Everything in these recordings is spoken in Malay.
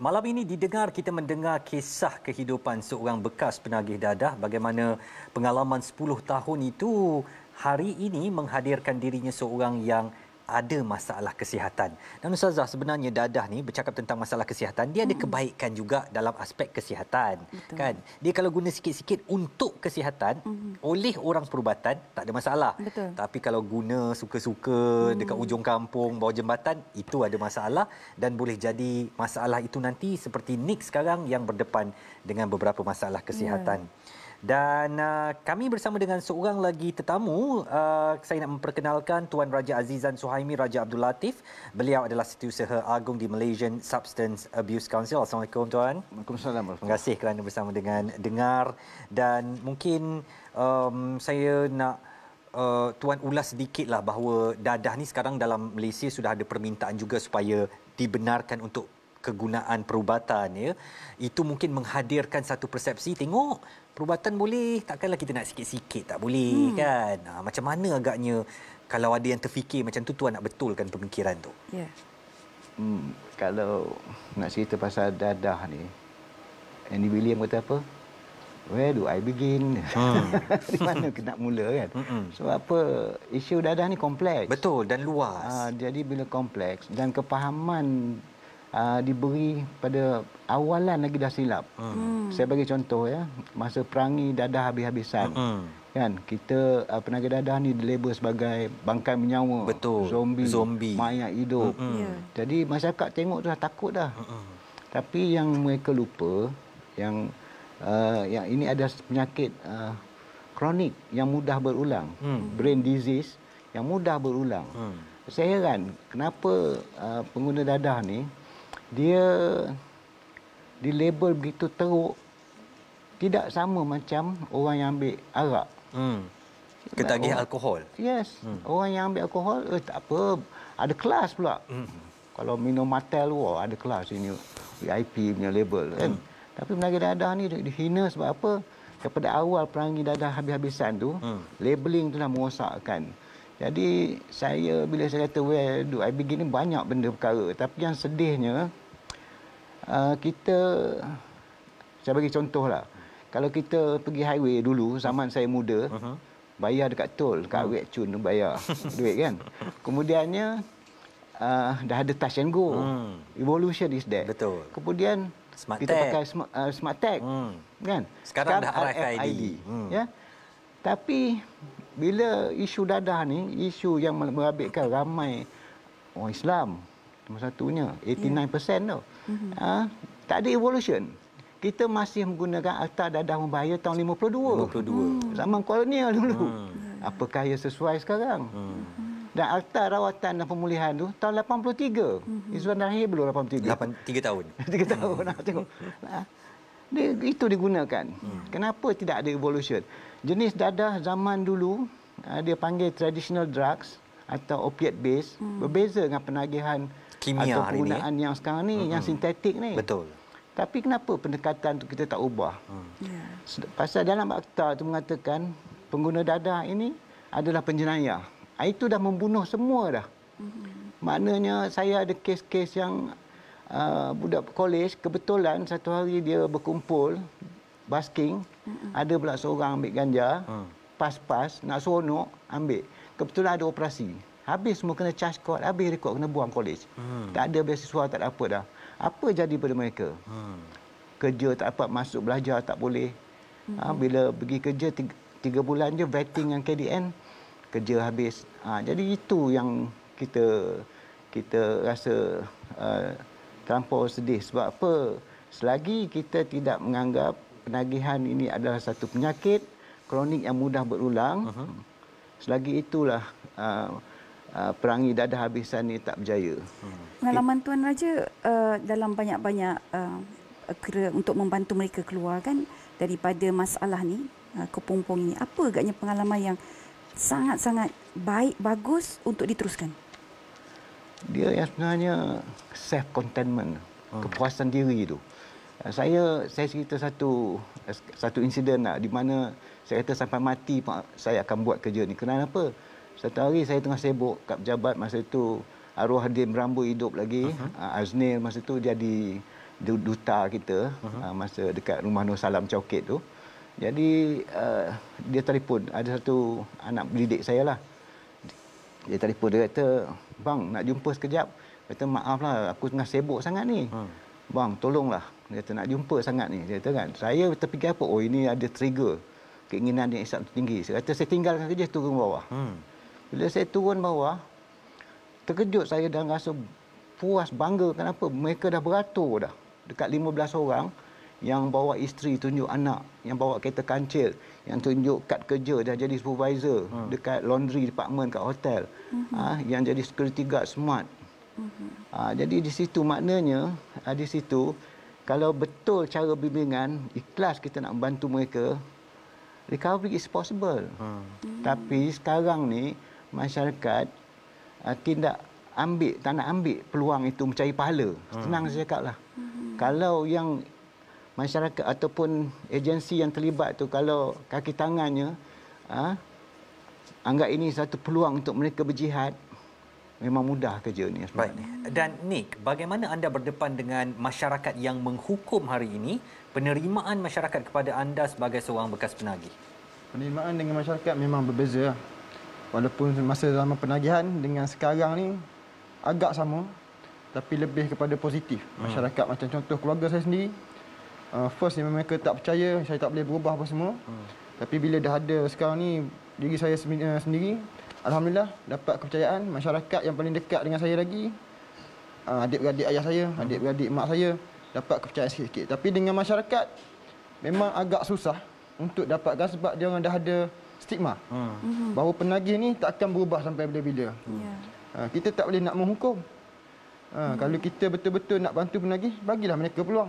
Malam ini kita mendengar kisah kehidupan seorang bekas penagih dadah, bagaimana pengalaman 10 tahun itu hari ini menghadirkan dirinya seorang yang ada masalah kesihatan. Dan Ustazah, sebenarnya dadah ni bercakap tentang masalah kesihatan, dia ada kebaikan juga dalam aspek kesihatan. Betul. Kan? Dia kalau guna sikit-sikit untuk kesihatan oleh orang perubatan tak ada masalah. Betul. Tapi kalau guna suka-suka dekat ujung kampung bawah jembatan, itu ada masalah dan boleh jadi masalah itu nanti seperti Nick sekarang yang berdepan dengan beberapa masalah kesihatan. Dan kami bersama dengan seorang lagi tetamu. Saya nak memperkenalkan Tuan Raja Azizan Suhaimi Raja Abdul Latif. Beliau adalah Setiausaha Agung di Malaysian Substance Abuse Council. Assalamualaikum Tuan. Waalaikumsalam. Terima kasih kerana bersama dengan dengar. Dan mungkin saya nak Tuan ulas sedikitlah bahawa dadah ni sekarang dalam Malaysia sudah ada permintaan juga supaya dibenarkan untuk kegunaan perubatan, ya. Itu mungkin menghadirkan satu persepsi, tengok perubatan boleh, takkanlah kita nak sikit-sikit, tak boleh kan. Macam mana agaknya kalau ada yang terfikir macam tu, Tuan nak betulkan pemikiran tu? Ya. Kalau nak cerita pasal dadah ni, Andy William kata apa? Where do I begin? Di mana nak mula kan? Sebab apa? Isu dadah ni kompleks. Betul, dan luas. Jadi bila kompleks dan kepahaman diberi pada awalan lagi dah silap. Saya bagi contoh, ya, masa perangi dadah habis-habisan. Kan, kita penagih dadah ni dilabel sebagai bangkai menyawa. Betul. Zombie. Mayat hidup. Jadi masyarakat tengok tu dah takut dah. Tapi yang mereka lupa yang ini ada penyakit kronik yang mudah berulang. Brain disease yang mudah berulang. Saya heran kenapa pengguna dadah ni dia dilabel begitu teruk, tidak sama macam orang yang ambil arak. Ketagih alkohol. Yes. Orang yang ambil alkohol, tak apa, ada kelas pula. Kalau minum Martell, ada kelas ini, VIP punya label kan. Tapi penagih dadah ni dihina sebab apa? Daripada awal perangi dadah habis-habisan tu, labeling tu dah merosakkan. Jadi bila saya kata where do I begin, ni banyak benda perkara. Tapi yang sedihnya, saya bagi contoh lah. Kalau kita pergi highway dulu, zaman saya muda, bayar dekat tol, dekat Wek Chun tu bayar duit kan. Kemudiannya, dah ada touch and go. Evolution is there. Betul. Kemudian, Smart kita tag. pakai smart tag. Kan? Sekarang dah RFID. Ya? Tapi, bila isu dadah ni, isu yang merabitkan ramai orang Islam, nombor satunya, 89% tau. Tak ada evolution. Kita masih menggunakan akta dadah membahaya tahun 52. Zaman kolonial dulu. Apakah ia sesuai sekarang? Dan akta rawatan dan pemulihan tu tahun 83. Izzuan lahir belum 83? 3 tahun. 3 tahun. Tengok. Itu digunakan. Kenapa tidak ada evolution? Jenis dadah zaman dulu, dia panggil traditional drugs atau opiate base, berbeza dengan penagihan kimia atau penggunaan yang sekarang ni, yang sintetik ni. Betul. Tapi kenapa pendekatan tu kita tak ubah? Pasal dalam akta tu mengatakan pengguna dadah ini adalah penjenayah. Itu dah membunuh semua dah. Maknanya saya ada kes-kes yang budak kolej, kebetulan satu hari dia berkumpul basking, ada pula seorang ambil ganja, pas-pas, nak seronok, ambil. Kebetulan ada operasi. Habis semua kena charge court, habis rekod kena buang kolej. Tak ada beasiswa, tak ada apa dah. Apa jadi pada mereka? Kerja tak dapat, masuk belajar tak boleh. Bila pergi kerja 3 bulan je vetting dengan KDN, kerja habis. Jadi itu yang kita rasa terlampau sedih. Sebab apa? Selagi kita tidak menganggap penagihan ini adalah satu penyakit kronik yang mudah berulang, selagi itulah perangi dadah habisan ini tak berjaya. Pengalaman Tuan Raja dalam banyak-banyak untuk membantu mereka keluar kan daripada masalah ni, kepompong ini, apa agaknya pengalaman yang sangat-sangat baik, bagus untuk diteruskan? Dia yang sebenarnya self-contentment, kepuasan diri itu. Saya cerita satu insiden lah, di mana saya kata sampai mati saya akan buat kerja ni. Kenapa? Satu hari saya tengah sibuk kat pejabat, masa itu arwah Dim Rambo hidup lagi. Aznil masa itu jadi duta kita masa dekat rumah Nur Salam Cokit tu. Jadi dia telefon, ada satu anak pendidik saya lah. Dia telefon, dia kata, "Bang, nak jumpa sekejap." Kata, "Maaflah, aku tengah sibuk sangat ni." "Bang, tolonglah." Dia kata, "Nak jumpa sangat ni." Dia kata kan. Saya terfikir apa? Oh, ini ada trigger. Keinginan yang sangat tinggi. Saya kata, saya tinggalkan kerja, turun bawah. Bila saya turun bawah, terkejut saya dan rasa puas, bangga. Kenapa? Mereka dah beratur dah. Dekat 15 orang yang bawa isteri, tunjuk anak, yang bawa kereta kancil, yang tunjuk kad kerja, dah jadi supervisor dekat laundry department kat hotel, yang jadi security guard smart. Jadi di situ maknanya, di situ kalau betul cara bimbingan, ikhlas kita nak membantu mereka, recovery is possible. Tapi sekarang ni masyarakat tak nak ambil peluang itu mencari pahala. Senang saya cakap lah. Kalau yang masyarakat ataupun agensi yang terlibat tu, kalau kaki tangannya anggap ini satu peluang untuk mereka berjihad, memang mudah kerja ni. Baik. Dan Nick, bagaimana anda berdepan dengan masyarakat yang menghukum hari ini, penerimaan masyarakat kepada anda sebagai seorang bekas penagih? Penerimaan dengan masyarakat memang berbeza. Walaupun masa zaman penagihan dengan sekarang ni agak sama, tapi lebih kepada positif. Masyarakat macam contoh keluarga saya sendiri, first yang mereka tak percaya, saya tak boleh berubah apa semua. Tapi bila dah ada sekarang ni diri saya sendiri, alhamdulillah dapat kepercayaan masyarakat yang paling dekat dengan saya lagi. Adik-beradik ayah saya, adik-beradik mak saya dapat kepercayaan sikit-sikit. Tapi dengan masyarakat memang agak susah untuk dapatkan sebab dia orang dah ada stigma bahawa penagih ni tak akan berubah sampai bila-bila. Kita tak boleh nak menghukum. Kalau kita betul-betul nak bantu penagih, bagilah mereka peluang.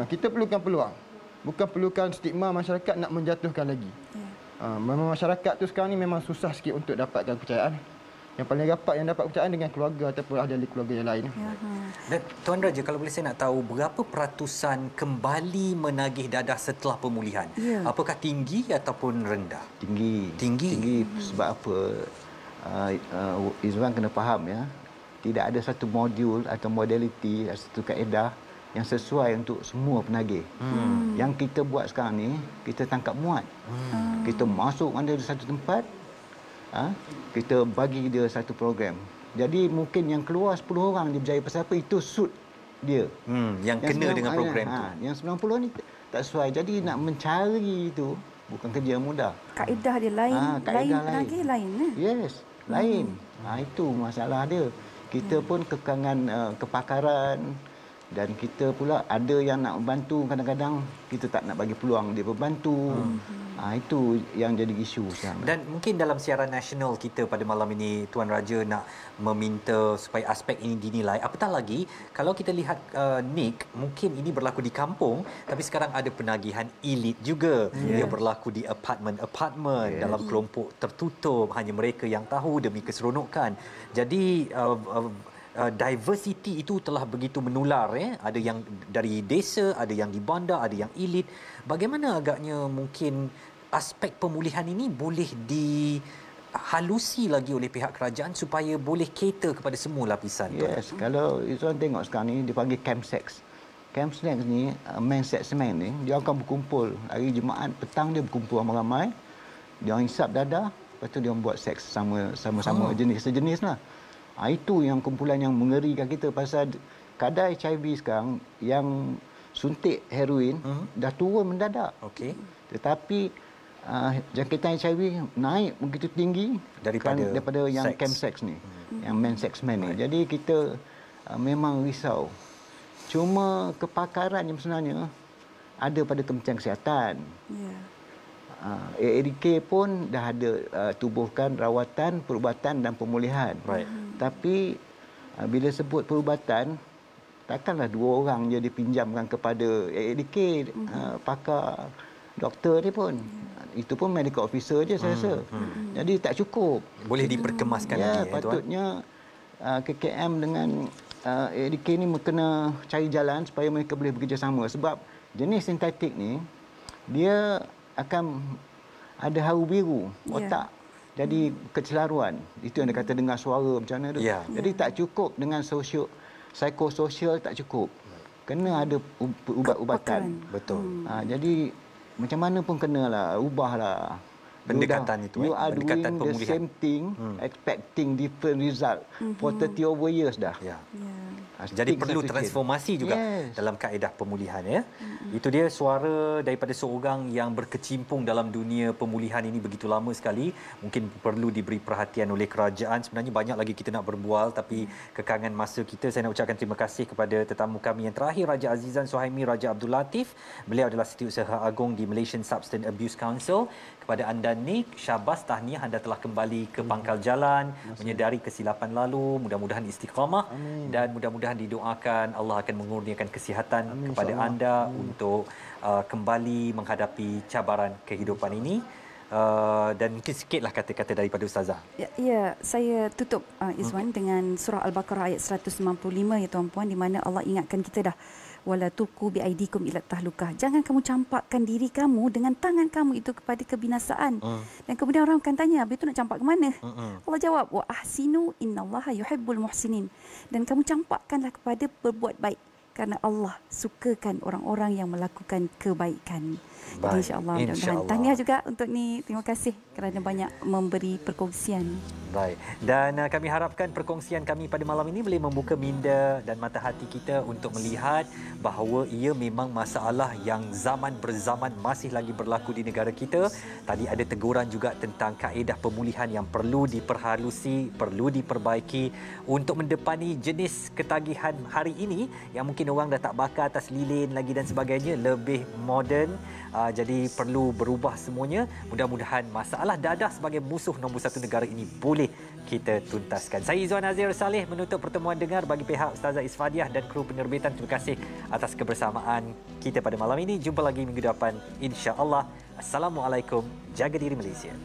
Kita perlukan peluang. Bukan perlukan stigma masyarakat nak menjatuhkan lagi. Memang masyarakat tu sekarang ni memang susah sikit untuk dapatkan kepercayaan. Yang paling rapat yang dapat kepercayaan dengan keluarga ataupun ahli keluarga yang lain. Dan Tuan Raja, kalau boleh saya nak tahu berapa peratusan kembali menagih dadah setelah pemulihan? Apakah tinggi ataupun rendah? Tinggi. Sebab apa? Izwan kena faham ya. Tidak ada satu modul atau modaliti, satu kaedah yang sesuai untuk semua penagih. Yang kita buat sekarang ni, kita tangkap muat. Kita masuk mana di satu tempat, kita bagi dia satu program. Jadi mungkin yang keluar 10 orang dia berjaya pasal apa, itu suit dia. Yang kena dengan program tu. Yang 90 ni tak sesuai. Jadi nak mencari itu bukan kerja yang mudah. Kaedah dia lain, lain penagih lain. Yes, lain. Itu masalah dia. Kita pun kekangan kepakaran, dan kita pula ada yang nak membantu, kadang-kadang kita tak nak bagi peluang dia berbantu. Itu yang jadi isu sekarang. Dan mungkin dalam siaran nasional kita pada malam ini, Tuan Raja nak meminta supaya aspek ini dinilai. Apatah lagi kalau kita lihat Nick, mungkin ini berlaku di kampung, tapi sekarang ada penagihan elit juga. Yang berlaku di apartmen dalam kelompok tertutup, hanya mereka yang tahu demi keseronokan. Jadi diversity itu telah begitu menular. Ada yang dari desa, ada yang di bandar, ada yang elit. Bagaimana agaknya mungkin aspek pemulihan ini boleh dihalusi lagi oleh pihak kerajaan supaya boleh cater kepada semua lapisan? Yes, kalau Izzuan tengok sekarang ni dipanggil camp sex. Camp sex ni, men sex men ni, dia akan berkumpul hari Jumaat petang, dia berkumpul ramai-ramai. Dia orang hisap dadah, lepas tu dia orang buat seks sama-sama jenis-sejenis lah. Itu yang kumpulan yang mengerikan kita, pasal kadar HIV sekarang yang suntik heroin dah turun mendadak. Tetapi jangkitan HIV naik begitu tinggi daripada yang camp sex ni, yang men sex men ni. Jadi kita memang risau. Cuma kepakaran yang sebenarnya ada pada Kementerian Kesihatan. AADK pun dah ada tubuhkan rawatan, perubatan dan pemulihan. Tapi bila sebut perubatan, takkanlah 2 orang je dipinjamkan kepada AADK, pakar doktor ni pun. Itu pun medical officer je saya rasa. Jadi tak cukup. Boleh diperkemaskan lagi. Patutnya KKM dengan AADK ni kena cari jalan supaya mereka boleh bekerjasama. Sebab jenis sintetik ni, dia akan ada haru biru otak. jadi kecelaruan. Itu yang dia kata dengar suara macam mana tu. Ya. Jadi tak cukup dengan psikososial tak cukup. Kena ada ubat-ubatan. Betul. Jadi macam mana pun kenalah, ubahlah. Pendekatan itu, You are pendekatan doing the pemulihan. same thing, expecting different result for 30 over years dah. Ya. Ya. Jadi Stick perlu sufficient. transformasi juga Yes. dalam kaedah pemulihan ya. Itu dia suara daripada seorang yang berkecimpung dalam dunia pemulihan ini begitu lama sekali. Mungkin perlu diberi perhatian oleh kerajaan. Sebenarnya banyak lagi kita nak berbual tapi kekangan masa kita, saya nak ucapkan terima kasih kepada tetamu kami yang terakhir, Raja Azizan Suhaimi, Raja Abdul Latif. Beliau adalah Setiausaha Agong di Malaysian Substance Abuse Council. Kepada anda Nick, syabas, tahniah anda telah kembali ke pangkal jalan, menyedari kesilapan lalu, mudah-mudahan istiqamah dan mudah-mudahan didoakan Allah akan mengurniakan kesihatan kepada anda untuk kembali menghadapi cabaran kehidupan ini. Dan mungkin sikitlah kata-kata daripada Ustazah. Ya, saya tutup Izwan dengan surah Al-Baqarah ayat 195 ya tuan-puan, di mana Allah ingatkan kita dah wala tulqu biaidikum ila tahlukah. Jangan kamu campakkan diri kamu dengan tangan kamu itu kepada kebinasaan. Dan kemudian orang akan tanya, habis itu nak campak ke mana? Allah jawab, wa ahsinu innallaha yuhibbul muhsinin. Dan kamu campakkanlah kepada berbuat baik, kerana Allah sukakan orang-orang yang melakukan kebaikan. Jadi Baik, insya-Allah, mudah-mudahan. insya-Allah. Tahniah juga untuk ni. Terima kasih kerana banyak memberi perkongsian. Baik. Dan kami harapkan perkongsian kami pada malam ini boleh membuka minda dan mata hati kita untuk melihat bahawa ia memang masalah yang zaman berzaman masih lagi berlaku di negara kita. Tadi ada teguran juga tentang kaedah pemulihan yang perlu diperhalusi, perlu diperbaiki untuk mendepani jenis ketagihan hari ini yang mungkin orang dah tak bakar atas lilin lagi dan sebagainya, lebih moden. Jadi perlu berubah semuanya. Mudah-mudahan masalah dadah sebagai musuh nombor satu negara ini boleh kita tuntaskan. Saya Izwan Azir Saleh menutup pertemuan dengar bagi pihak Ustazah Isfadiah dan kru penerbitan. Terima kasih atas kebersamaan kita pada malam ini. Jumpa lagi minggu depan insya-Allah. Assalamualaikum. Jaga diri Malaysia.